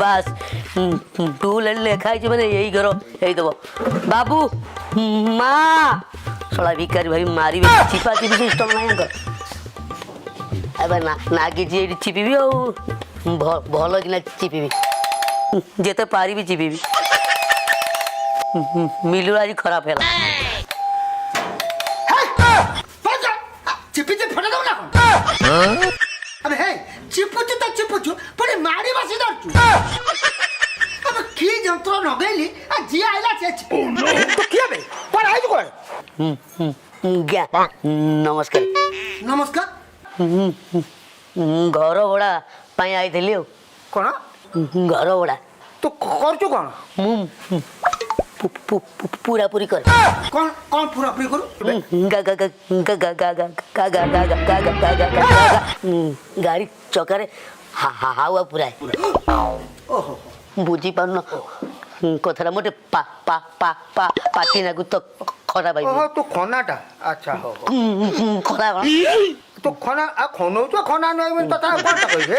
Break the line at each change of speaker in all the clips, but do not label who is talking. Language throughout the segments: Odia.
বাস টু লাইন লেখা হয়েছে মানে এই ঘর এই দেব বাবু মা শলা ভিকারি ভাই মারিবে চিপা চিপি সিস্টম নাই আঙ্কর এবার না কিছু এটি চিপিবি ଆଉ ଭଲ কিনা চিপিবি যেতে পারিবি চিপিবি মিলু আজ খারাপ ହେଲା
চিপিতে ফেলে দাও না আবে হে চিপুচু তো চিপুচু পরে মারি বাসি ধরছু আবে কি যন্ত্র নগাইলি আর জি আইলা চেচ তো কি হবে পর আইজ কর
জ্ঞা নমস্কার
নমস্কার
ঘর ভଡ଼ା ପାଇଁ ଆଇଥିଲି ଆଉ
কোন
ଘର ଭଡ଼ା
তো করছু কোন
ମୁଁ ପୁରାପୁରି କରେ
কোন কোন পুরা পুরি করু
ଗାଡ଼ି ଚକାରେ ହାୱା ପୁରାଏ
ওহো
ବୁଝିପାରୁନ କଥାଟା ମୋଟେ ପାଟି ନାଗୁ ତ ଖରାପ
ওহো তো খনাটা আচ্ছা হো
ଖରାପ
তো খনা আ খনৌ তো খনা নয় মানে তথা কোনটা কইবে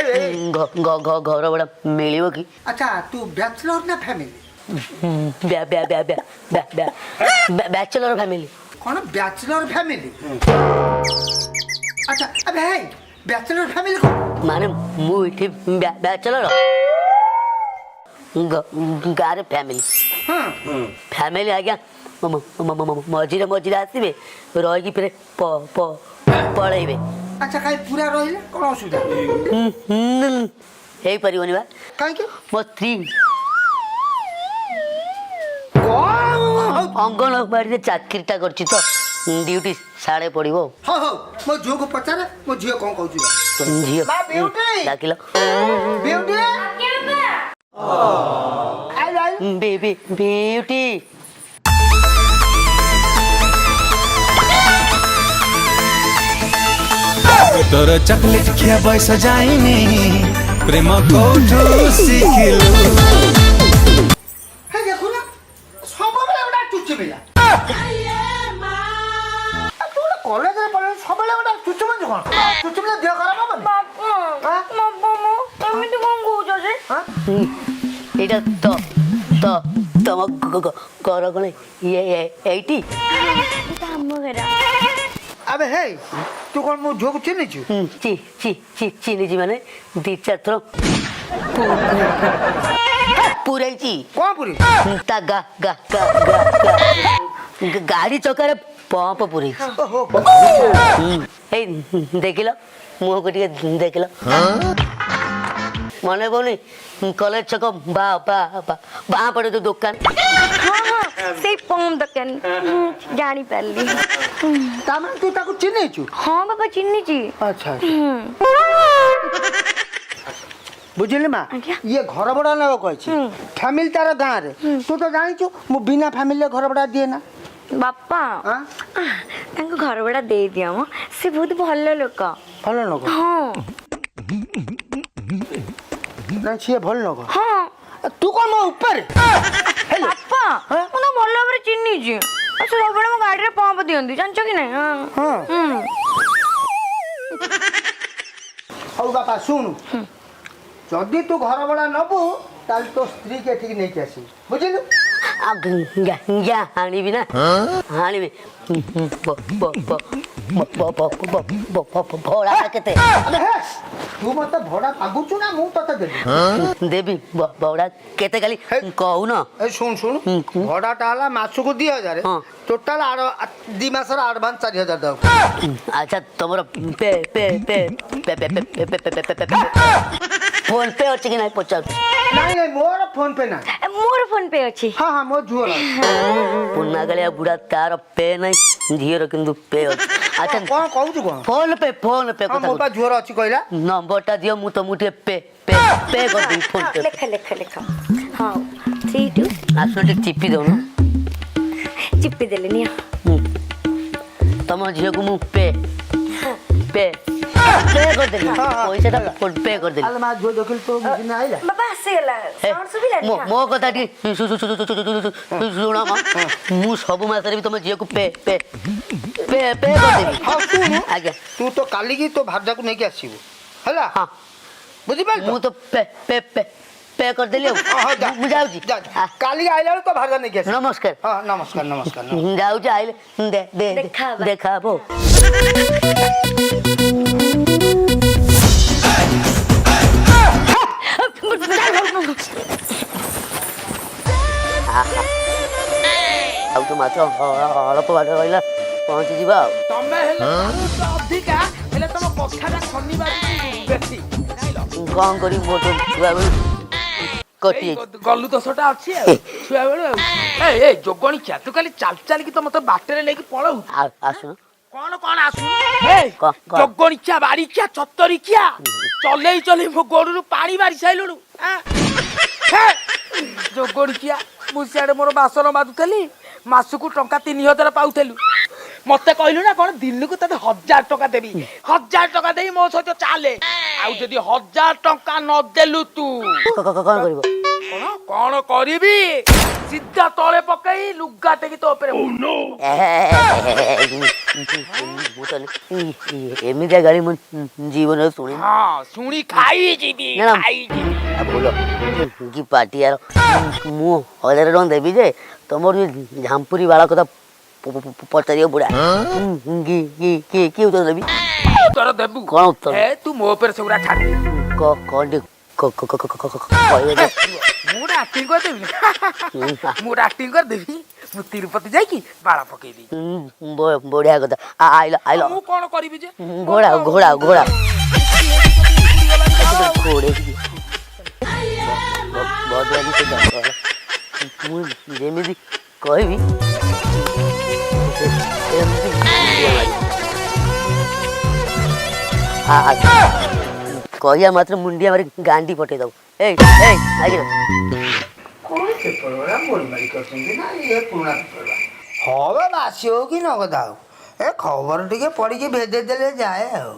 ଘର ଭଡ଼ା ମିଳିବ କି
আচ্ছা তু ব্যাচলর না ফ্যামিলি
ବ୍ୟାଚଲର ଫ୍ୟାମିଲି
কোন ব্যাচলর ফ্যামিলি আচ্ছা আবে হে ব্যাচলর ফ্যামিলি কোন
ମାନେ ମୁଁ ଏଠି ବ୍ୟାଚଲର ଗାଁରେ ଫ୍ୟାମିଲି
হ্যাঁ
ଫ୍ୟାମିଲି ଆଜ୍ଞା ମଝିରେ ମଝିରେ ଆସିବେ ରହିକି ଫେରେ ପଳେଇବେ
আচ্ছা কাই পুরা রইলে কোন অসুবিধা
ହେଇପାରିବନି ବା
কাইকে
ମୋ ସ୍ତ୍ରୀ ଅଙ୍ଗନବାଡ଼ିରେ ଚାକିରିଟା କରିଛି ତ ଡ୍ୟୁଟି ସାଡ଼େ ପଡ଼ିବ
ହଉ ହଉ ମୋ ଝିଅକୁ ପଚାରେ ମୋ ଝିଅ କଣ କହୁଛି
ଝିଅ
ମା ବିଉଟି
ଡାକିଲ
ବିଉଟି ଆଇ ଆଇ
ବିୟୁଟି
तोर चॉकलेट खिया बयस जाइनी प्रेम कोठू शिखिलु
হে দেখো না সবବେଳେ ওটা চুচি মিলা তুই কলেজে পড়ে সবବେଳେ ওটা চুচি মানে কোন চুচি মিলা দেহ খারাপ হবে না
ଏମିତି କଣ କହୁଛ ଯେ
ଏଇଟା ତମ ଘର କଣ ଏଇଠି
ଆମ ଘର
আবে হে তুই কোন মো ঝিଅକୁ চিনিଛୁ
ଚିହ୍ନିଛି ମାନେ ଦି ଚାରି ଥର ପୁରେଇଛି
କଣ ପୁରୀ
ତା ଗାଡ଼ି ଚକାରେ ପମ୍ପ ପୁରେଇଛି ଏଇ ଦେଖିଲ ମୁହଁକୁ ଟିକେ ଦେଖିଲ ମନେ ପଡୁନି କଲେଜ ଛକ ବାଁ ପଟେ ଯୋଉ ଦୋକାନ
ହଁ ହଁ ସେଇ ପମ୍ପ ଦୋକାନ ଜାଣିପାରିଲି
ତାମାନେ ତୁ ତାକୁ ଚିନିଛୁ
ହଁ ବାବା ଚିହ୍ନିଛି
আচ্ছা বুঝলি মা
আজ্ঞা।
ইয়ে ঘর ভড়া নেব কইছি ফ্যামিলি তার গাঁরে তু তো জানিଛୁ ମୁଁ ବିନା ଫ୍ୟାମିଲିରେ ଘର ଭଡ଼ା ଦିଏ ନା
ବାପା
ଆଁ?
ତାଙ୍କୁ ଘର ଭଡ଼ା ଦେଇଦିଅ ମ ସେ ବହୁତ ଭଲ ଲୋକ
ଭଲ ଲୋକ
ହଁ
ନା ସିଏ ଭଲ ଲୋକ
ହଁ
ତୁ କଣ ମୋ ଉପରେ
ବାପା ମୁଁ ତ ଭଲ ଭାବରେ ଚିହ୍ନିଛି ଆଉ ସେ ସବୁବେଳେ ମୋ ଗାଡ଼ିରେ ପମ୍ପ ଦିଅନ୍ତି ଜାଣିଛ କି ନାହିଁ
ହଁ
ହୁଁ
ହଉ ବାପା ଶୁଣୁ ଯଦି ତୁ ଘର ଭଡ଼ା ନବୁ ତାହେଲେ ତୋ ସ୍ତ୍ରୀକି ଏଠିକି ନେଇକି ଆସିବୁ ବୁଝିଲୁ
ଆଣିବି ନା ଆଣିବି ଭଡ଼ା କେତେ
ଆବେ ହେ ତୁ ମତେ ଭଡ଼ା ମାଗୁଛୁ ନା ମୁଁ ତତେ ଦେବି
ଦେବି ଭଡ଼ା କେତେ କାଲି କହୁନ
ଏ ଶୁଣ ଶୁଣ ଭଡ଼ାଟା ହେଲା ମାସକୁ 2000
ହଁ।
ଟୋଟାଲ 2 ମାସର ଆଡଭାନ୍ସ 4000 ଦବ
ଆଚ୍ଛା ତମର ଫୋନ ପେ ଅଛି କି ନାହିଁ ପଚାରୁଛି
ନାଇଁ ନାଇଁ ମୋର ଫୋନ ପେ ନାହିଁ
ମୋର ଫୋନ ପେ ଅଛି
ହଁ ହଁ ମୋ ଝୁଅର
ପୁରୁଣା କାଳିଆ ବୁଢ଼ା ତାର ପେ ନାହିଁ ଝିଅର କିନ୍ତୁ ପେ ଅଛି ଆଚ୍ଛା
କଣ କହୁଛୁ କଣ
ଫୋନ ପେ
ହଁ ମୋ ପା ଝୁଅର ଅଛି କହିଲା
ନମ୍ବରଟା ଦିଅ ମୁଁ ତମକୁ ଟିକେ ପେ କରିଦେବି ଫୋନ ପେ
ଲେଖ ଲେଖ ଲେଖ ହଉ 32
ଆସୁନ ଟିକେ ଚିପି ଦଉନ
ଚିପି ଦେଲେ ନିଅ
ତମ ଝିଅକୁ ମୁଁ ପେ କରିଦେଲି ପଇସାଟା ଫୋନ ପେ କରିଦେଲି
ଆଲେ ମା ଝୁଅ ଦେଖିଲୁ ତୋ ବୁଝିନା ଆଇଲା
ବାବା ଆସିଗଲା ସାଉଣ୍ଡ ଶୁଭିଲାନି
ମୋ କଥା ଟିକେ ଶୁଣ ମୁଁ ସବୁ ମାସରେ ବି ତମ ଝିଅକୁ ପେ କରିଦେବି
ହଁ ଶୁଣୁ
ଆଜ୍ଞା
ତୁ ତ କାଲିକି ତୋ ଭାର୍ଯ୍ୟାକୁ ନେଇକି ଆସିବୁ ହେଲା
ହଁ
ବୁଝିପାରିଲୁ
ମୁଁ ତ पे କରିଦେଲି
ହଁ, ଯା।
ଆଉ ମୁଁ ଯାଉଛି
ଯା, ଯା। କାଲି ଆଇଲା ବେଳକୁ ତ ଭାଗ ନେଇକି ଆସିବ
ନମସ୍କାର
ହଁ ନମସ୍କାର ନମସ୍କାର ନମସ୍କାର।
ଯାଉଛି ଆଇଲେ
ଦେଖା ହବା।
ଦେଖା ହବ ଆଉ ତ ମାତ୍ର ଅଳ୍ପ ବାଟ ରହିଲା ପହଞ୍ଚିଯିବା ଆଉ
ତମେ ହେଲେ ଅଧିକା ହେଲେ ତମ କଥାଟା ଶନିବାର ବେଶୀ ଜାଣିଲ
କଣ କରିବି ମୋର ତ ଛୁଆ ବେଳୁ କଟି
ଏଇ ଗଲୁ ଦୋଷଟା ଅଛି ଆଉ ଛୁଆ ବେଳୁ ଆଉ ଏଇ ଯୋଗଣିକା ତୁ ଖାଲି ଚାଲିକି ତ ମତେ ବାଟରେ ନେଇକି ପଳଉ
ଆସୁନ
କଣ ଆସୁନୁ ଏଇ
କଣ?
ଯୋଗଣିକା ବାରିକିଆ ଚତରିକିଆ ଚଲେଇ ମୋ ଗୋଡରୁ ପାଣି ମାରି ସାଇଲୁଣୁ ଯୋଗଣିକିଆ ମୁଁ ସିଆଡେ ମୋର ବାସନ ମାଜୁଥିଲି ମାସକୁ ଟଙ୍କା 3000 ପାଉଥିଲୁ ମତେ କହିଲୁ ନା କଣ ଦିନକୁ ତତେ 1000 ଟଙ୍କା ଦେବି 1000 ଟଙ୍କା ଦେଇ ମୋ ସହିତ ଚାଲେ ଆଉ ଯଦି 1000 ଟଙ୍କା ନଦେଲୁ ତୁ
କଣ କରିବ
କଣ କରିବି ସିଧା ତଳେ ପକେଇ ଲୁଗା ଟେକି ତୋ ଉପରେ
ଏମିତିଆ ଗାଳି ମୁଁ ଜୀବନରେ ଶୁଣି
ହଁ ଶୁଣି ଖାଇଯିବି
ଭୁଲ କି ପାଟିଆର ମୁଁ 1000 ଟଙ୍କା ଦେବି ଯେ ତମର ଝାମ୍ପୁରୀ ବାଳ କଥା ପଚାରିବ ବୁଢା କି ଉତ୍ତର ଦେବି
ଉତ୍ତର ଦେବୁ
କଣ ଉତ୍ତର
ତୁ ମୋ ଉପରେ ସେଗୁଡା ଛାଡି ମୁଁ ଆକ୍ଟିଂ କରିଦେବି ମୁଁ ଆକ୍ଟିଂ କରିଦେବି ମୁଁ ତିରୁପତି ଯାଇକି ବାଳ ପକେଇବି
ବଢିଆ କଥା ଆଇଲ
ମୁଁ କଣ କରିବି ଯେ
ଘୋଡା ମୁଁ ଯେମିତି କହିବି କହିବା ମାତ୍ର ମୁଣ୍ଡିଆ ମାରି ଗାଣ୍ଡି ପଠେଇ ଦବୁ ଏଇ ଆଜ୍ଞା
ହବ ବାସି ହଉ କି ନଗଦ ହଉ ଏ ଖବର ଟିକେ ପଢିକି ଭେଦେଇ ଦେଲେ ଯାଏ ଆଉ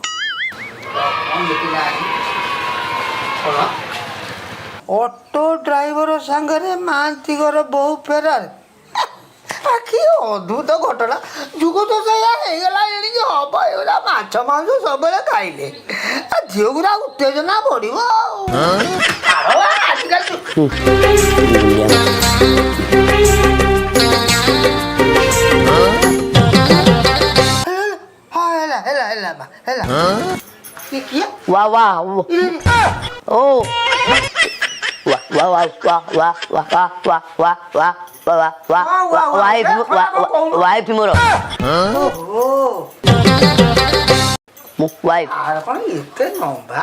ଅଟୋ ଡ୍ରାଇଭର ସାଙ୍ଗରେ ମାନ୍ତି ଘର ବୋହୁ ଫେରାର କି ଅଦ୍ଭୁତ ଘଟଣା ଯୁଗ ତ ସେଇଆ ହେଇଗଲା ଏଣିକି ହବ ଏଗୁଡ଼ା ମାଛ ମାଂସ ସବୁବେଳେ ଖାଇଲେ ଝିଅ ଗୁରା ଉତ୍ତେଜନା ବଢିବ ଆଉ ଆଜିକାଲି ହେଲା
वाह ओ वाइफ मोर वाइफ
କଣ ଏତେ ଲମ୍ବା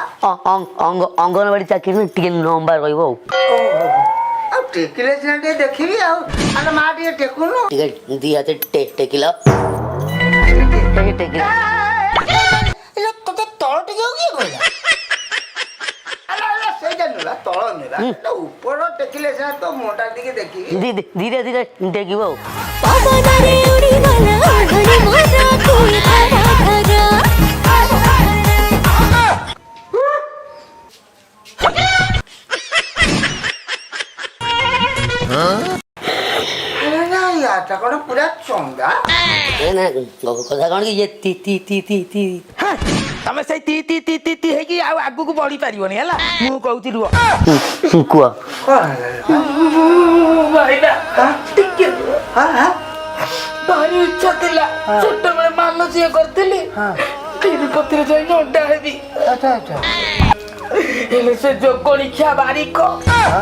ଅଙ୍ଗନବାଡି ଚାକିରି ଟିକେ ଲମ୍ବା ରହିବ
ଆଉ ଟେକିଲେ ସିନା ଟିକେ ଦେଖିବି ଆଉ ଆରେ ମା ଟିକେ ଟେକୁନୁ
ଟିକେ ଦି ହାତେ ଟେକିଲ
ତତେ ତଳ ଟିକେ କିଏ କହିଲା ସେଇଟା ନେଲା ତଳ ନେଲା ଉପର ଟେକିଲେ ସିନା ତ ମୁହଁଟା ଟିକେ ଦେଖିବି
ଧୀରେ ଧୀରେ ଟେକିବ ଆଉ
କଣ ପୁରା ଚଙ୍ଗା
କଥା କଣ କି
ତମେ ସେଇ ତି ହେଇକି ଆଉ ଆଗକୁ ବଢି ପାରିବନି ହେଲା ମୁଁ କହୁଛି ରୁହ
କୁହ
ଭାଇନା ଟିକେ ଭାରି ଇଚ୍ଛା ଥିଲା ଛୋଟବେଳେ ମାନସିକ କରିଥିଲି ତିରୁପତିରେ ଯାଇ ଅଣ୍ଡା ହେବି ହେଲେ ସେ ଯୋଗଣିଖିଆ ବାରିକ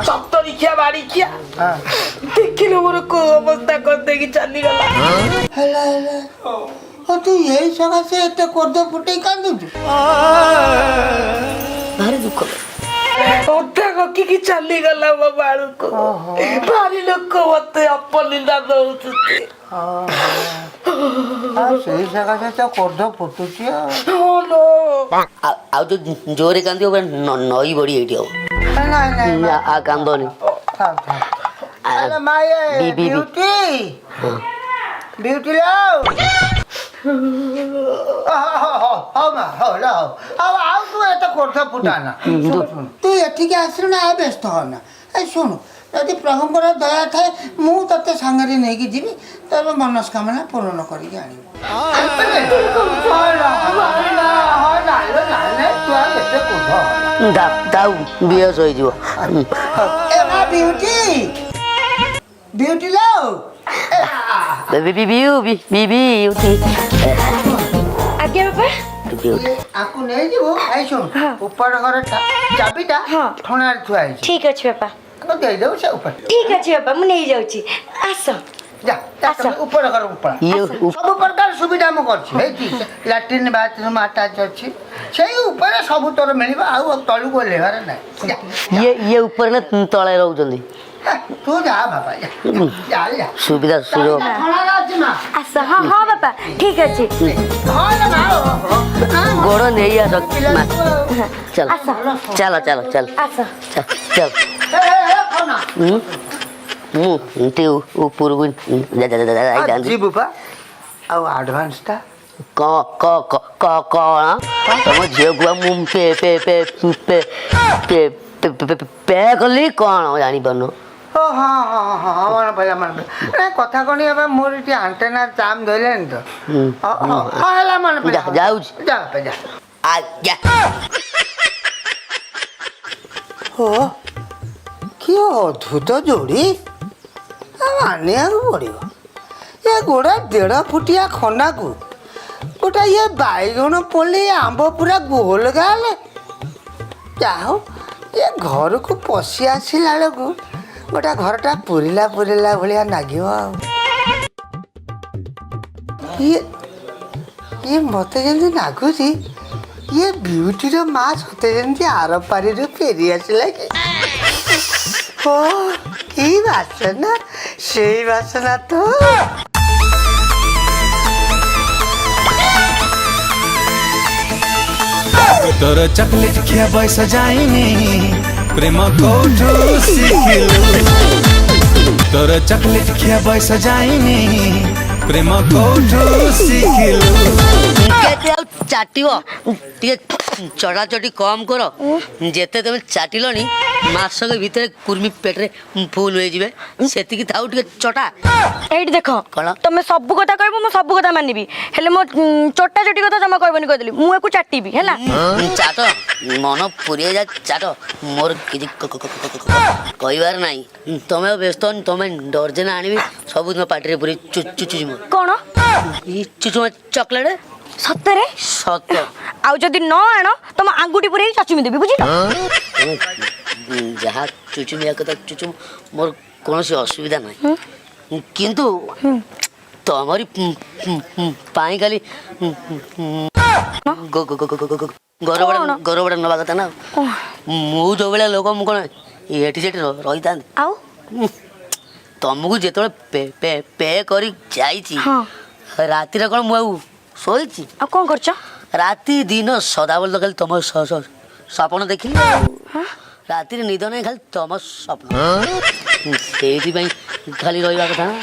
ସପ୍ତରିଖିଆ ବାରିକିଆ ଦେଖିଲେ ମୋର କୋଉ ଅବସ୍ଥା କରିଦେଇକି ଚାଲିଗଲା
ହେଲା ତୁ ଏଇ ସକାଶେ ଏତେ କୋର୍ଦ ଫୁଟେଇ କାନ୍ଦୁଛୁ
ଭାରି ଦୁଃଖ
ଅଧା ରଖିକି ଚାଲିଗଲା ମୋ ବାଳୁକୁ ଭାରି ଲୋକ ମତେ ଅପନିନ୍ଦା ଦଉଛନ୍ତି
ସେଇ ସକାଶେ ତ କୋର୍ଦ ଫୁଟୁଛି
ଆଉ ତ ଜୋରେ କାନ୍ଦିବ ନଈ ବଢି ଏଇଠି ହବ କାନ୍ଦନି
ବିଉଟି ଆଉ ତୁ ଏତେ କୋର୍ଦ ଫୁଟାନା ତୁ ଏଠିକି ଆସିଲୁ ନା ବ୍ୟସ୍ତ ହନା ଏ ଶୁଣୁ ଯଦି ପ୍ରଭୁଙ୍କର ଦୟା ଥାଏ ମୁଁ ତତେ ସାଙ୍ଗରେ ନେଇକି ଯିବି ତୋର ମନସ୍କାମନା ପୂରଣ କରିକି ଆଣିବି ତୁ ଆଉ ଏତେ କୁହ
ତାଉ ବିୟସ ହୋଇଯିବ।
ଏ ମା ବିଉଟି ବିଉଟି ଲୋ
ବିଉଟି
ଆଜ୍ଞା ବାପା।
ଆକୁ ନେଇଯିବୁ ଆଇ ଶୁଣ ଉପର ଘର ଚାବିଟା ଠଣାରେ ଥୁଆ ହେଇଛି
ଠିକ ଅଛି ବାପା।
ଆକୁ ଦେଇଦେବୁ ସେ ଉପରେ
ଠିକ ଅଛି ବାପା ମୁଁ ନେଇଯାଉଛି। ଆସ।
ଯା ଉପର ଘର ଉପର ସବୁ ପ୍ରକାର ସୁବିଧା ମୁଁ କରିଛି ହେଇଛି ଲାଟ୍ରିନ୍ ବାଥରୁମ୍ ଆଟାଚ୍ ଅଛି ସେଇ ଉପରେ ସବୁ ତୋର ମିଳିବ ଆଉ ତଳକୁ ଓହ୍ଲେଇବାର ନାହିଁ
ଇଏ ଉପରେ ନା ତଳେ ରହୁଛନ୍ତି?
ତୁ ଯା ବାବା ଯା
ସୁବିଧା ସୁଯୋଗ
ଆସ। ହଁ ହଁ ବାପା ଠିକ ଅଛି।
ଗୋଡ଼ ନେଇ ଆସ ଚାଲ
ଆସ।
ଚାଲ ଚାଲ ଚାଲ
ଆସ।
ଚାଲ ମୁଁ ଟିକେ ଉପରକୁ
ଯିବୁ ପା ଆଉ ଆଡଭାନ୍ସଟା
କଣ ତମ ଝିଅକୁ ମୁଁ ପେ କଲି କଣ ଜାଣିପାରୁନ?
ଓ ହଁ ହଁ ହଁ ମନେ ପଡ଼ିଲା ମନେ ପଡ଼ିଲା କଥା କଣ ଏବେ ମୋର ଟିକେ ଆଣ୍ଟେନା ଚାମ୍ ଧରିଲାଣି ତ ହଁ ହେଲା ମନେ ପଡ଼ିଲା
ଯାଉଛି
ଯା ବାପା ଯା
ଆଜ୍ଞା।
ଓ କି ଅଦ୍ଭୁତ ଯୋଡ଼ି ମାନିବାକୁ ପଡ଼ିବ ଏ ଗୋଟା 1.5 ଫୁଟିଆ ଖନାକୁ ଗୋଟା ଇଏ ବାଇଗଣ ପୋଲି ଆମ୍ବ ପୁରା ଗୋଲ ଗାଲେ ଯାହା ହଉ ଏ ଘରକୁ ପଶି ଆସିଲା ବେଳକୁ ଗୋଟା ଘରଟା ପୁରିଲା ଭଳିଆ ଲାଗିବ ଆଉ ଇଏ ମତେ ଯେମିତି ଲାଗୁଛି ଇଏ ବିଉଟିର ମା ସତେ ଯେମିତି ଆର ପାରିରୁ ଫେରି ଆସିଲା କି ଓ କି ବାସନା ସେଇ ବାସନା ତ
ତୋର ଚକଲେଟ ଖିଆ ବୟସ ଯାଇନି ପ୍ରେମ କୋଉଠୁ ଶିଖିଲୁ ତୋର ଚକଲେଟ ଖିଆ ବୟସ ଯାଇନି ପ୍ରେମ କୋଉଠୁ ଶିଖିଲୁ
ଚାଟିବ ଟିକେ ଚଟାଚଟି କମ କର ଯେତେ ତମେ ଚାଟିଲଣି ମାସକ ଭିତରେ କୁର୍ମି ପେଟରେ ଫୁଲ ହେଇଯିବେ ସେତିକି ଥାଉ ଟିକେ ଚଟା।
ଏଇଠି ଦେଖ
କଣ?
ତମେ ସବୁ କଥା କହିବ ମୁଁ ସବୁ କଥା ମାନିବି ହେଲେ ମୋ ଚଟା ଚଟି କଥା ଜମା କହିବନି କହିଦେଲି ମୁଁ ୟାକୁ ଚାଟିବି ହେଲା।
ଚାଟ ମନ ପୁରେଇ ଯା ଚାଟ ମୋର କିଛି କହିବାର ନାହିଁ ତମେ ବ୍ୟସ୍ତ ହନି ତମେ ଡର୍ଜନ ଆଣିବି ସବୁଦିନ ପାଟିରେ ପୁରେଇ ଚୁଚୁଚୁମା
କଣ
ଚୁଚୁମା ଚକଲେଟ
ସତରେ
ସତ
ଆଉ ଯଦି ନ ଆଣ ତମ ଆଙ୍ଗୁଠି ପୁରେଇ ଚଚୁମି ଦେବି ବୁଝିଲ।
ଯାହା ଚୁଚୁମିଆ କଥା ଚୁଚୁମ ମୋର କୌଣସି ଅସୁବିଧା ନାହିଁ କିନ୍ତୁ ତମରି ପାଇଁ ଖାଲି ଗରବଡ଼ା ନେବା କଥା ନା ମୁଁ ଯୋଉଭଳିଆ ଲୋକ ମୁଁ କଣ ଏଠି ସେଠି ରହିଥାନ୍ତି
ଆଉ
ତମକୁ ଯେତେବେଳେ ପେ କରି ଯାଇଛି ରାତିରେ କଣ ମୁଁ ଆଉ ଶୋଇଛି
ଆଉ କଣ କରୁଛ?
ରାତି ଦିନ ସଦାବେଳେ ତ ଖାଲି ତମ ସ୍ୱପ୍ନ ଦେଖିଲି ରାତିରେ ନିଦ ନାହିଁ ଖାଲି ତମ ସ୍ୱପ୍ନ ସେଇଥିପାଇଁ ଖାଲି ରହିବା କଥା ନା।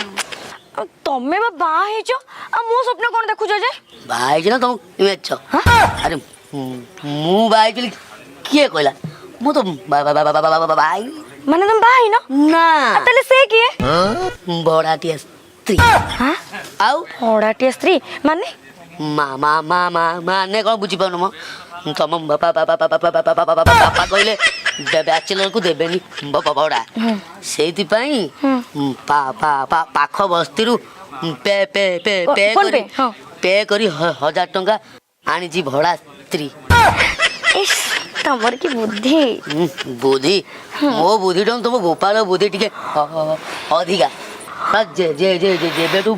ତମେ ବା ବାହା ହେଇଛ ଆଉ ମୋ ସ୍ୱପ୍ନ କଣ ଦେଖୁଛ ଯେ?
ବାହା ହେଇଛି ନା ତମ ଇମେଜ ଆରେ ମୁଁ ବାହା ହେଇଥିଲି କିଏ କହିଲା ମୁଁ ତ ବାହା
ମାନେ ତମେ ବାହା ହେଇନ
ନା
ତାହେଲେ ସେ କିଏ?
ଭଡ଼ାଟିଆ ସ୍ତ୍ରୀ ଆଉ
ଭଡ଼ାଟିଆ ସ୍ତ୍ରୀ ମାନେ
ମାନେ କଣ ବୁଝିପାରୁନ ମ ତମ ବାପା କହିଲେ ବ୍ୟାଚେଲରକୁ ଦେବେନି ଭଡ଼ା ସେଇଥିପାଇଁ ପାଖ ବସ୍ତିରୁ ପେ କରି 1000 ଟଙ୍କା ଆଣିଛି ଭଡ଼ା ସ୍ତ୍ରୀ।
ତମର କି ବୁଦ୍ଧି
ବୁଦ୍ଧି ମୋ ବୁଦ୍ଧିଟା ତମ ଗୋପାଳ ବୁଦ୍ଧି ଟିକେ ଅଧିକା ଯେବେଠୁ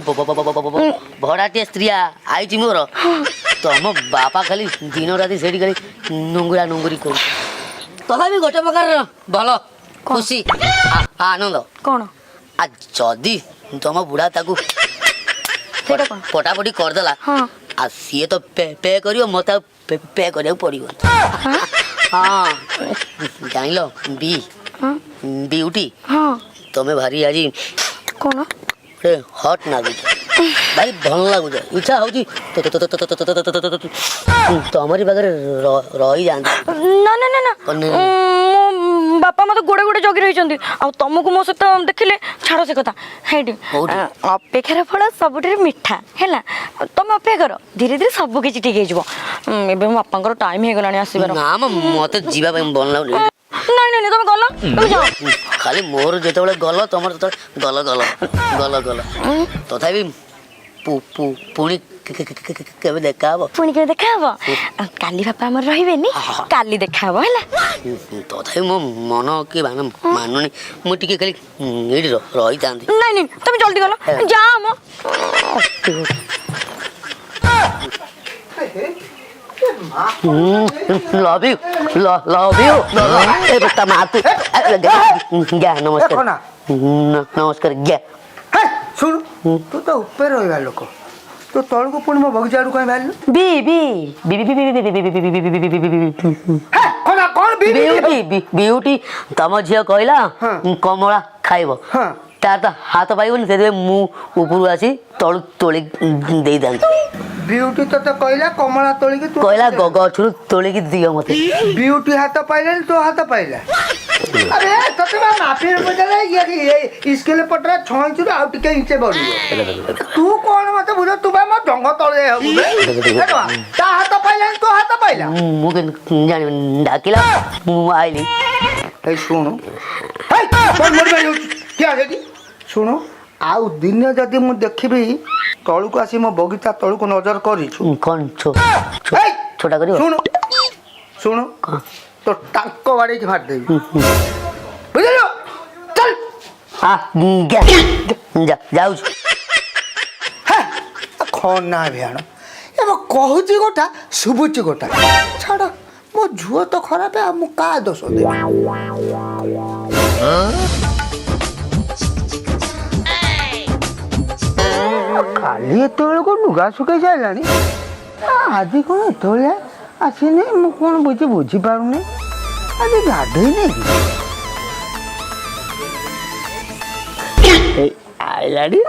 ଭଡ଼ାଟିଆ ସ୍ତ୍ରୀ ଆଇଛି ମୋର ତମ ବାପା ଖାଲି ଦିନ ରାତି ସେଠି ଖାଲି ନୁଙ୍ଗୁରି କରୁଛି ତଥାପି ଗୋଟେ ପ୍ରକାର ଭଲ ଖୁସି ଆନନ୍ଦ
କଣ
ଆ ଯଦି ତମ ବୁଢ଼ା ତାକୁ ପଟାପଟି କରିଦେଲା ଆଉ ସିଏ ତ ପେ କରିବ ମତେ ଆଉ ପେ କରିବାକୁ ପଡ଼ିବ ହଁ ଜାଣିଲ ବିଉଟି ତମେ ଭାରି ଆଜି
କଣ
ଗୋଟେ ହଟ୍ ଲାଗୁଛ ଭାରି ଭଲ ଲାଗୁଛ ଇଚ୍ଛା ହଉଛି ତମରି ପାଖରେ ରହିଯାଆନ୍ତି।
ନା ନା ନା ନା ବାପା ମତେ ଗୋଡେ ଗୋଡେ ଜଗି ରହିଛନ୍ତି ଆଉ ତମକୁ ମୋ ସହିତ ଦେଖିଲେ ଛାଡ ସେ କଥା ହେଇଟି ଅପେକ୍ଷାର ଫଳ ସବୁଠାରୁ ମିଠା ହେଲା ତମେ ଅପେକ୍ଷା କର ଧୀରେ ଧୀରେ ସବୁ କିଛି ଠିକ ହେଇଯିବ ଏବେ ମୋ ବାପାଙ୍କର ଟାଇମ ହେଇଗଲାଣି ଆସିବାର
ନା ମତେ ଯିବା ପାଇଁ ଭଲ ଲାଗୁନି
ନାଇଁ ନାଇଁ ତମେ ଗଲ ତମେ ଯାଅ
ଖାଲି ମୋର ଯେତେବେଳେ ଗଲ ତମର ଯେତେବେଳେ ଗଲ ତଥାପି ପୁଣି କେବେ ଦେଖା ହବ
ପୁଣି କେବେ ଦେଖା ହବ କାଲି ବାପା ଆମର ରହିବେନି କାଲି ଦେଖା ହବ ହେଲା
ତଥାପି ମୋ ମନ କି ମାନୁନି ମୁଁ ଟିକେ ଖାଲି ଏଇଠି ରହିଥାନ୍ତି
ନାଇଁ ନାଇଁ ତମେ ଜଲ୍ଦି ଗଲ ଯାଅ ମ
love you ତା ମା ତୁ ଗ୍ୟା ନମସ୍କାର ଗ୍ୟା
ଶୁଣୁ ତୁ ତ ଉପରେ ରହିବା ଲୋକ ତୁ ତଳକୁ ପୁଣି ମୋ ବଗିଚା ଆଡୁ କାଇଁ ବାହାରିଲୁ
ବିୟୁଟି ତମ ଝିଅ କହିଲା କମଳା ଖାଇବ ତାର ତ ହାତ ପାଇବନି ସେଥିପାଇଁ ମୁଁ ଉପରୁ ଆସି ତଳୁ ତୋଳି ଦେଇଥାନ୍ତି
ବିୟୁଟି ତତେ କହିଲା କମଳା ତୋଳିକି ତୁ
କହିଲା ଗଛରୁ ତୋଳିକି ଦିଅ ମତେ
ବିୟୁଟି ହାତ ପାଇଲାନି ତୋ ହାତ ପାଇଲା अरे तते बा माफी बदले ये स्केल पटरा छोंचु आउ टिके इंचे बढियो तू कोन मते बुझ तू बा म ढंग तळे हबु बे ता हाथ पाइला तो हाथ पाइला
मु के जानि डाकिला मु आइली
ए सुनो हे कोन मोर बे क्या हेदी सुनो आउ दिन जदी मु देखिबी तळु को आसी मो बगीचा तळु को नजर करिछु
कोन छोटा करियो
सुनो सुनो तो टांको बाड़ी के फाड़ देबी बुझलो चल
आ जा जाऊ
हां खोन ना भ्याण एबो कहूची गोटा सुबुची गोटा छाड़ मो झुओ तो खराब है मु का दोष दे काली तोळे को नुगा सुके जालानी आज कोन तोळे आसीने मु कोन बुझी पारुनी आज गाधई नहीं आइलाडी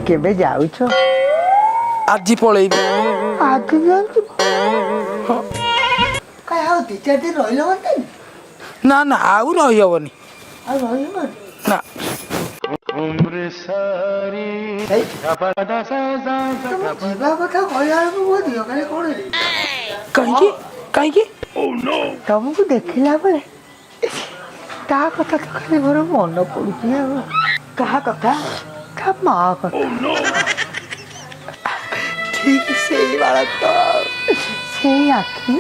केबे जाउछो
आजी पळेइबी
आज जाउछु काय हो ती चाटी रहिलो होते
ना ना आउ रही हबनी
आ रहिलो
ना
उम्र सारी अपदा सजा जीवा कथा कहला को वो दियो काले कोन
काहे
तुमको देखिला बेले ता कथा तो खाली मोर मन पड़ुची कहा कथा का माँ कथा ठीक से बालक से आखि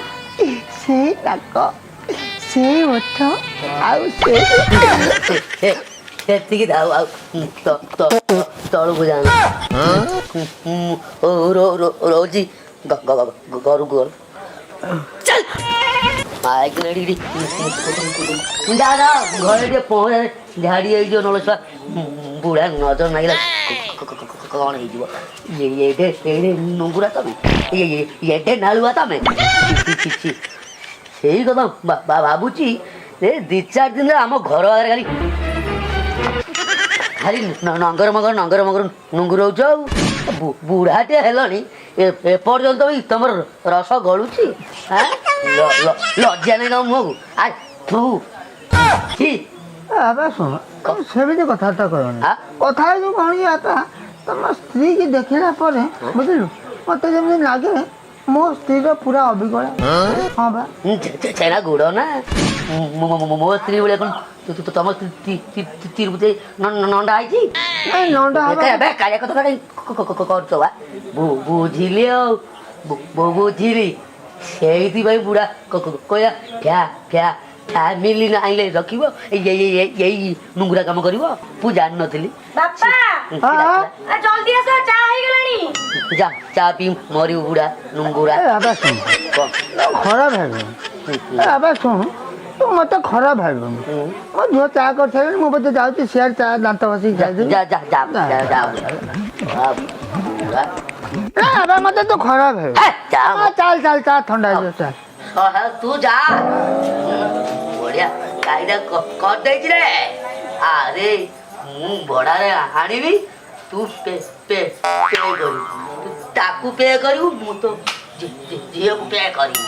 से नाक से ओठ आउ से
ସେତିକି ଥାଉ ଆଉ ତଳକୁ ଯାଆନ୍ତୁ ରହୁଛି ଘରକୁ ଘର ଚାଲ ଘରେ ଟିକେ ପହଁରା ଝାଡ଼ି ହେଇଯିବ ନହେଲେ ଛୁଆ ବୁଢ଼ା ନଜର ନାଗିଲା କ'ଣ ହେଇଯିବ ଏଇଠି ନୁଙ୍ଗୁରା ତମେ ଏଟେ ନାଳୁଆ ତମେ ସେଇ କଥା ଭାବୁଛି ଏ 2-4 ଦିନରେ ଆମ ଘର ଆଗରେ ଖାଲି ନଙ୍ଗର ମଙ୍ଗର ନୁଙ୍ଗୁରଉଛ ଆଉ ବୁଢ଼ାଟେ ହେଲଣି ଏପର୍ଯ୍ୟନ୍ତ ବି ତମର ରସ ଗଳୁଛି ଲଜ୍ଜା ନାହିଁ ତମ ମୁହଁକୁ
ଶୁଣ ସେମିତି କଥାବାର୍ତ୍ତା କରନି କଥା ଯୋଉ କ'ଣ ତମ ସ୍ତ୍ରୀ କି ଦେଖିଲା ପରେ ବୁଝିଲୁ ମତେ ଯେମିତି ଲାଗେ ମୋ ସ୍ତ୍ରୀର ପୁରା ଅବିକଳା ହଁ ବା
ଛେନା ଗୁଡ଼ ନା ମୋ ସ୍ତ୍ରୀ ଭଳିଆ କ'ଣ ତମ ତିରୁପତି ନଣ୍ଡା ହେଇଛି କାଳିଆ କଥା କରୁଛ ବା ବୁଝିଲି ଆଉ ବୁଝିଲି ସେଇଥିପାଇଁ ବୁଢ଼ା କହିଲା ଫ୍ୟାମିଲି ଆଇଲେ ରଖିବ ଏଇ ନୁଙ୍ଗୁରା କାମ କରିବ ମୁଁ ଜାଣିନଥିଲି ଚା ପିଇ ମରିବୁ ବୁଢ଼ା ନୁଙ୍ଗୁରା
ଖରାପ ହେବ ଶୁଣୁ ତୁ ମତେ ଖରାପ ଭାବିବୁନି ମୋ ଝିଅ ଚା କରିସାରିଲେଣି ମୁଁ ବୋଧେ ଯାଉଛି ସିଆଡ଼େ ଚା ଦାନ୍ତ ବସିକି ଖାଇଦେବି
ଯା ଯା ଯା ଯା ଯା
ଏବେ ମତେ ତୁ ଖରାପ ଭାବିବୁ ଚାଲ ଚାଲ ଚା ଥଣ୍ଡା ହେଇଯିବ ଚାଲ
ତୁ ଯା ବଢିଆ କାଇଦା କରିଦେଇଛି ରେ ଆରେ ମୁଁ ଭଡ଼ାରେ ଆଣିବି ତୁ ପେ ପେ ପେ କରିବୁ ତୁ ତାକୁ ପେ କରିବୁ ମୁଁ ତ ଝିଅକୁ ପେ କରିବି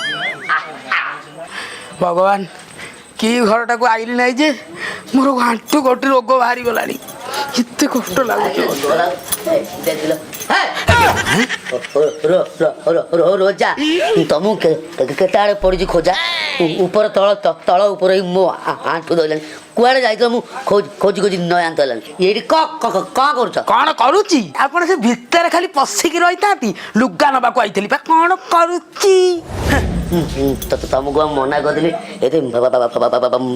ଭଗବାନ କି ଘରଟାକୁ ଆଇଲି ନାହିଁ ଯେ ମୋର ଆଣ୍ଠୁ ଗୋଟି ରୋଗ ବାହାରି ଗଲାଣି କେତେ କଷ୍ଟ ଲାଗୁଛି
ରୋଜା ତମକୁ କେତେ ଆଡ଼େ ପଡ଼ିଛି ଖୋଜା ଉପର ତଳ ତଳ ଉପରେ ମୋ ଆଣ୍ଠୁ ଧରିଲାଣି କୁଆଡ଼େ ଯାଇଥିଲ ମୁଁ ଖୋଜି ଖୋଜି ନୟ ଆଣ୍ଠୁ ହେଲାଣି ଏଇଠି କ'ଣ କରୁଛ
କ'ଣ କରୁଛି ଆପଣ ସେ ଭିତରେ ଖାଲି ପଶିକି ରହିଥାନ୍ତି ଲୁଗା ନେବାକୁ ଆଇଥିଲି ବା କ'ଣ କରୁଛି
ତମକୁ ମନା କରିଦେଲି ଏତେ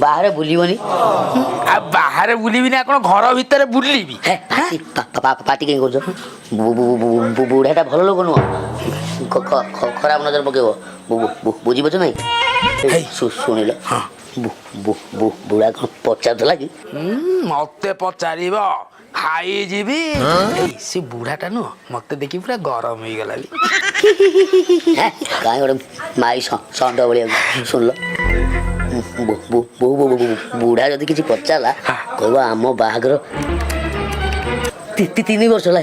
ବାହାରେ ବୁଲିବନି
ଆଉ ବାହାରେ ବୁଲିବିନି ଆପଣ ଘର ଭିତରେ ବୁଲିବି
ପାଟି କାହିଁ କରୁଛ ବୁଢ଼ାଟା ଭଲ ଲୋକ ନୁହଁ ଖରାପ ନଜର ପକେଇବ ବୁଝିପାରୁଛ ନାଇଁ ଶୁଣିଲ ବୁଢ଼ା କ'ଣ ପଚାରୁଥିଲା କି
ମତେ ପଚାରିବ ଖାଇଯିବି ସେ ବୁଢ଼ାଟା ନୁହଁ ମତେ ଦେଖି ପୁରା ଗରମ ହେଇଗଲାଣି
କାହିଁ ଗୋଟେ ମାଇ ଷଣ୍ଢ ଭଳିଆ ଶୁଣିଲ ବୁଢ଼ା ଯଦି କିଛି ପଚାରିଲା କହିବ ଆମ ବାହାଘର 3 ବର୍ଷ ହେଲା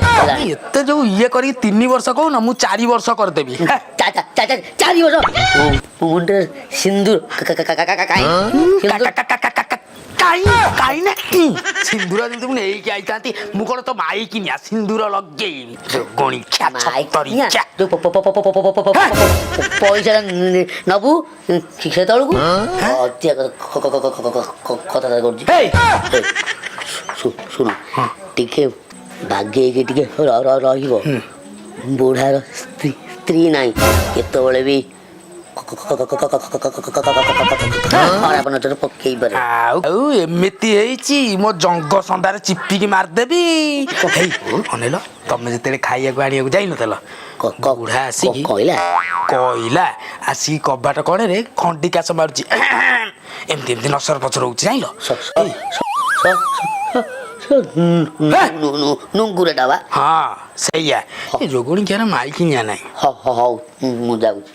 ଏତେ ଯୋଉ ଇଏ କରିକି 3 ବର୍ଷ କହୁନ ମୁଁ 4 ବର୍ଷ କରିଦେବି
4 ବର୍ଷ ମୁଣ୍ଡରେ ସିନ୍ଦୁର
ସିନ୍ଦୁର ଯେମିତି ମୁଁ ନେଇକି ଆଇଥାନ୍ତି ମୁଁ କ'ଣ ତ ମାଇକିନିଆ ସିନ୍ଦୁର ଲଗେଇବି
ପଇସା ନବୁ ସେତେବେଳକୁ କଥା କରୁଛି ଶୁଣ ଟିକେ ବାଗେଇକି ଟିକେ ରହିବ ବୁଢ଼ାର ସ୍ତ୍ରୀ ନାହିଁ କେତେବେଳେ ବି ଖରାପ ନଜର ପକେଇ ପାରେ
ଆଉ ଏମିତି ହେଇଛି ମୋ ଜଙ୍ଗ ସନ୍ଦାରେ ଚିପିକି ମାରିଦେବି ଅନେଇଲ ତମେ ଯେତେବେଳେ ଖାଇବାକୁ ଆଣିବାକୁ ଯାଇନଥିଲ ବୁଢ଼ା ଆସିକି କହିଲା ଆସିକି କବାଟ କଣରେ ଖଣ୍ଡି କାଶ ମାରୁଛି ଏମିତି ଏମିତି ନସର ପଛର ହଉଛି ଜାଣିଲ
ନୁଙ୍ଗୁରଟା ବା
ହଁ ସେଇଆ ଯୋଗଣିଖିଆର ମାଇକିନିଆ ନାହିଁ
ହଉ ମୁଁ ଯାଉଛି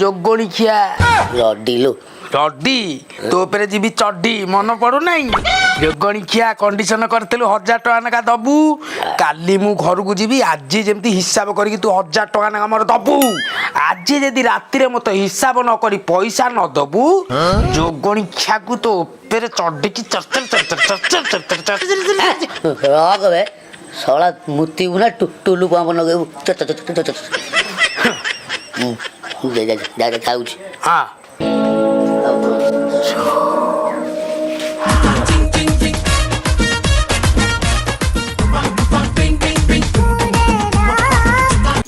ଯୋଗଣିଖିଆ
ରଡିଲୁ
ଚଡି ତୋ ଉପରେ ଯିବି ଚଡି ମନେ ପଡୁନାହିଁ ଯୋଗଣିଖିଆ କଣ୍ଡିସନ କରିଥିଲୁ 1000 ଟଙ୍କା ଲେଖା ଦବୁ କାଲି ମୁଁ ଘରକୁ ଯିବି ଆଜି ଯେମିତି ହିସାବ କରିକି ତୁ 1000 ଟଙ୍କା ଲେଖା ମୋର ଦବୁ ଆଜି ଯଦି ରାତିରେ ମତେ ହିସାବ ନ କରି ପଇସା ନ ଦବୁ ଯୋଗଣିଖିଆକୁ ତୋ ଉପରେ ଚଢିକି
ରଖବେ ଶଳା ମୁତିବୁ ନା ଟୁଲୁ ପମ୍ପ ଲଗେଇବୁ ଯାଉଛି
ହଁ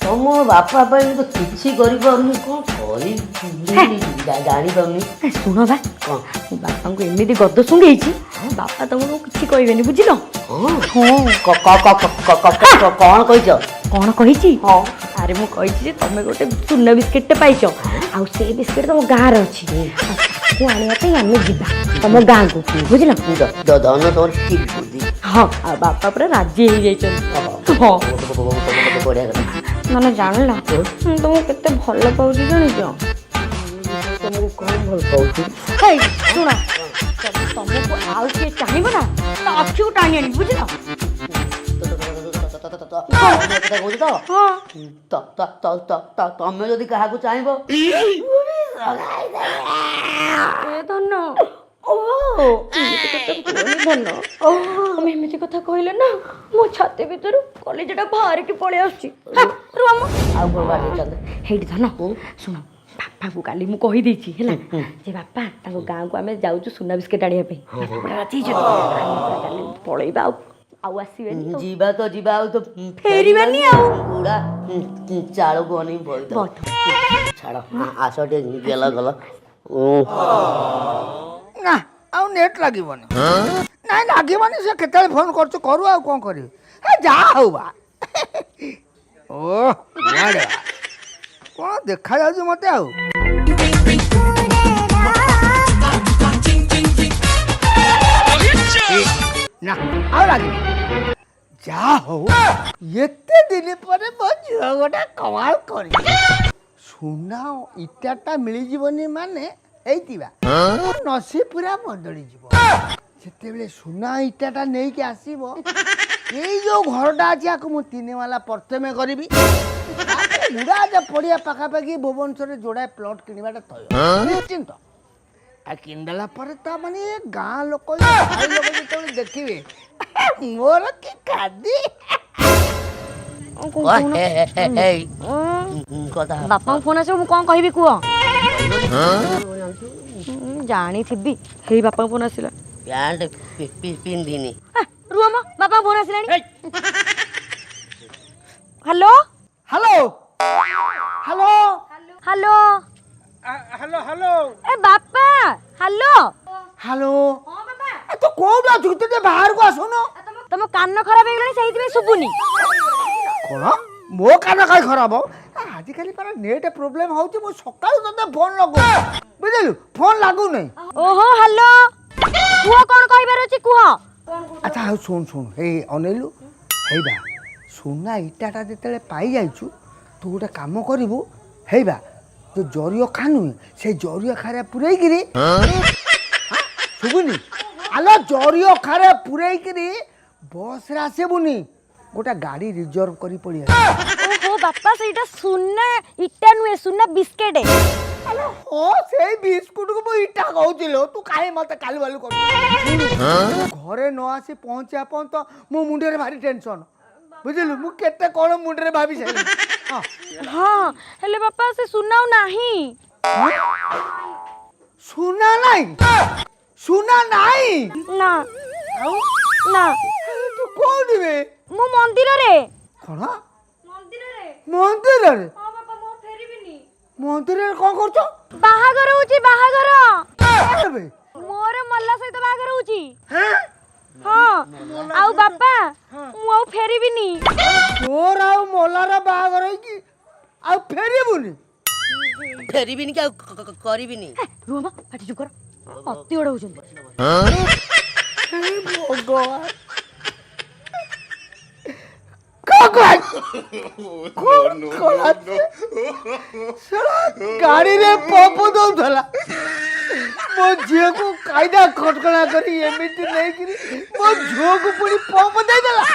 ତମ ବାପା ପାଇଁ ତ କିଛି କରିପାରୁନି କ'ଣ କରିବି ଜାଣିପାରୁନି
ଶୁଣ ବା ବାପାଙ୍କୁ ଏମିତି ଗଦ ଶୁଙ୍ଗେଇଛି ବାପା ତମକୁ କିଛି କହିବେନି ବୁଝିଲ
କ'ଣ କହିଛ
କ'ଣ କହିଛି ଆରେ ମୁଁ କହିଛି ଯେ ତମେ ଗୋଟେ ଚୂନା ବିସ୍କିଟ୍ଟେ ପାଇଛ ଆଉ ସେ ବିସ୍କିଟ୍ ତମ ଗାଁରେ ଅଛି ତାକୁ ଆଣିବା ପାଇଁ ଆମେ ଯିବା ତମ ଗାଁକୁ ବୁଝିଲ
ଧନ ତମର ଠିକ ବୁଦ୍ଧି
ହଁ ଆଉ ବାପା ପୁରା ରାଜି ହେଇଯାଇଛନ୍ତି ହଁ
ବଢ଼ିଆ କଥା
ମାନେ ଜାଣିଲ ମୁଁ ତମକୁ କେତେ ଭଲ ପାଉଛି ଜାଣିଛ
ତମକୁ କ'ଣ ଭଲ ପାଉଛି
ଶୁଣ ତମକୁ ଆଉ କିଏ ଚାହିଁବ ନା ତା ଆଖିକୁ ଟାଣି ଆଣିବି ବୁଝିଲ
ତମେ ଯଦି କାହାକୁ ଚାହିଁବ
ଧନ ତମେ ଏମିତି କଥା କହିଲେ ନା ମୋ ଛାତି ଭିତରୁ କଲେଜଟା ବାହାରିକି ପଳେଇ ଆସୁଛି
ଆଉ
ହେଇଠି ଧନ ଶୁଣ ବାପାଙ୍କୁ କାଲି ମୁଁ କହିଦେଇଛି ହେଲା ଯେ ବାପା ତାଙ୍କ ଗାଁକୁ ଆମେ ଯାଉଛୁ ସୁନା ବିସ୍କେଟ୍ ଆଣିବା ପାଇଁ କାଲି ପଳେଇବା ଆଉ ଆସିବେନି
ଯିବା ତ ଯିବା ଆଉ ତ
ଫେରିବାନି ଆଉ
ବୁଢ଼ା ଚାଳକୁ ଅନେଇ ଛାଡ଼ ଆସ ଟିକେ ଗେଲ ଗଲ
ନା ଆଉ ନେଟ୍ ଲାଗିବନି ନାଇଁ ଲାଗିବନି ସେ କେତେବେଳେ ଫୋନ୍ କରୁଛୁ କରୁ ଆଉ କ'ଣ କରିବି ଯାହା ହଉ ବା କ'ଣ ଦେଖାଯାଉଛି ମୋତେ ଆଉ ଭଲ ଲାଗିଲା ଯାହା ହଉ ଏତେ ଦିନ ପରେ ମୋ ଝିଅ ଗୋଟେ କମାଲ କରି ସୁନା ଇଟାଟା ମିଳିଯିବନି ମାନେ ହେଇଥିବା ନସିବ ପୁରା ବଦଳିଯିବ ଯେତେବେଳେ ସୁନା ଇଟାଟା ନେଇକି ଆସିବ ଏଇ ଯୋଉ ଘରଟା ଅଛି ଆକୁ ମୁଁ 3 ମାଲା ପ୍ରଥମେ କରିବି ବୁଢା ପଡିଆ ପାଖାପାଖି ଭୁବନେଶ୍ୱରରେ ଯୋଡାଏ ପ୍ଲଟ କିଣିବାଟା ତୟ ନିଶ୍ଚିନ୍ତ ଆଉ କିଣିଦେଲା ପରେ ତା ମାନେ ଗାଁ ଲୋକ ଯେତେବେଳେ ଦେଖିବେ ମୋର କି କାଦି
କଥା
ବାପାଙ୍କ ଫୋନ୍ ଆସିବ ମୁଁ କ'ଣ କହିବି କୁହ ଜାଣିଥିବି ହେଇ ବାପାଙ୍କ ଫୋନ୍ ଆସିଲା
ପ୍ୟାଣ୍ଟ ପିନ୍ଧିନି
ରୁହ ମ ବାପାଙ୍କ ଫୋନ୍ ଆସିଲାଣି hello
hello hello
hello
hello hello
ଏ ବାପା ହ୍ୟାଲୋ
ହ୍ୟାଲୋ ତୁ କୋଉଠି ଅଛୁ ତୁ ଟିକେ ବାହାରକୁ ଆସୁନୁ
ତମ କାନ ଖରାପ ହେଇଗଲାଣି ସେଇଥିପାଇଁ ଶୁଭୁନି
କଣ ମୋ କାନ କାହିଁ ଖରାପ ଆଜିକାଲି ପରା ନେଟ୍ ପ୍ରୋବ୍ଲେମ ହଉଛି ମୁଁ ସକାଳୁ ତତେ ଫୋନ ଲଗାଉଛି ବୁଝିଲୁ ଫୋନ ଲାଗୁନାହିଁ
ଓହୋ ହ୍ୟାଲୋ କୁହ କ'ଣ କହିବାର ଅଛି କୁହ
ଆଚ୍ଛା ଆଉ ଶୁଣ ହେଇ ଅନେଇଲୁ ହେଇବା ସୁନା ଇଟାଟା ଯେତେବେଳେ ପାଇଯାଇଛୁ ତୁ ଗୋଟେ କାମ କରିବୁ ହେଇବା ଯୋଉ ଜରିଅ ଖା ନୁହେଁ ସେଇ ଜରିଅ ଖାରେ ପୁରେଇକିରି ଶୁଭୁନି ଆଲୋ ଜରିଅ ଖାରେ ପୁରେଇକିରି ବସରେ ଆସିବୁନି ଗୋଟେ ଗାଡ଼ି ରିଜର୍ଭ କରି ପଳେଇ
ଓହୋ ବାପା ସେଇଟା ସୁନା ଇଟା ନୁହେଁ ସୁନା ବିସ୍କେଟ୍
ହଁ ସେଇ ବିସ୍କୁଟକୁ ମୁଁ ଇଟା କହୁଥିଲି ତୁ କାହିଁ ମତେ କାଲି ବାଲୁ କରୁ ଘରେ ନ ଆସି ପହଞ୍ଚିବା ପର୍ଯ୍ୟନ୍ତ ମୋ ମୁଣ୍ଡରେ ଭାରି ଟେନସନ ବୁଝିଲୁ ମୁଁ କେତେ କ'ଣ ମୁଣ୍ଡରେ ଭାବି ସାରିଲି
ହଁ ହେଲେ ବାପା ସେ ସୁନା ଆଉ ନାହିଁ
ସୁନା ନାହିଁ ସୁନା ନାହିଁ
ନା ନା
ତୁ କୋଉଠି ବେ
ମୁଁ ମନ୍ଦିରରେ
କ'ଣ ମନ୍ଦିରରେ ମନ୍ଦିରରେ କ'ଣ କରୁଛ
ବାହାଘର ହଉଛି ବାହାଘର
ବେ
ମୋର ମଲ୍ଲା ସହିତ ବାହାଘର ହଉଛି ହଁ ଆଉ ବାପା ମୁଁ ଆଉ ଫେରିବିନି
ତୋର ଆଉ ମଲାର ବାହାଘର ହେଇକି ଆଉ ଫେରିବୁନି
ଫେରିବିନି କି ଆଉ କରିବିନି
ରୁହ ମ ପାଟି ଚୁପ କର ଅତି ବଡ଼ ହଉଛନ୍ତି
ଗାଡ଼ିରେ ପମ୍ପ ଦଉଥିଲା ମୋ ଝିଅକୁ କାଇଦା ଖଟକଣା କରି ଏମିତି ନେଇକିରି ମୋ ଝିଅକୁ ପୁଣି ପମ୍ପ ଦେଇଦେଲା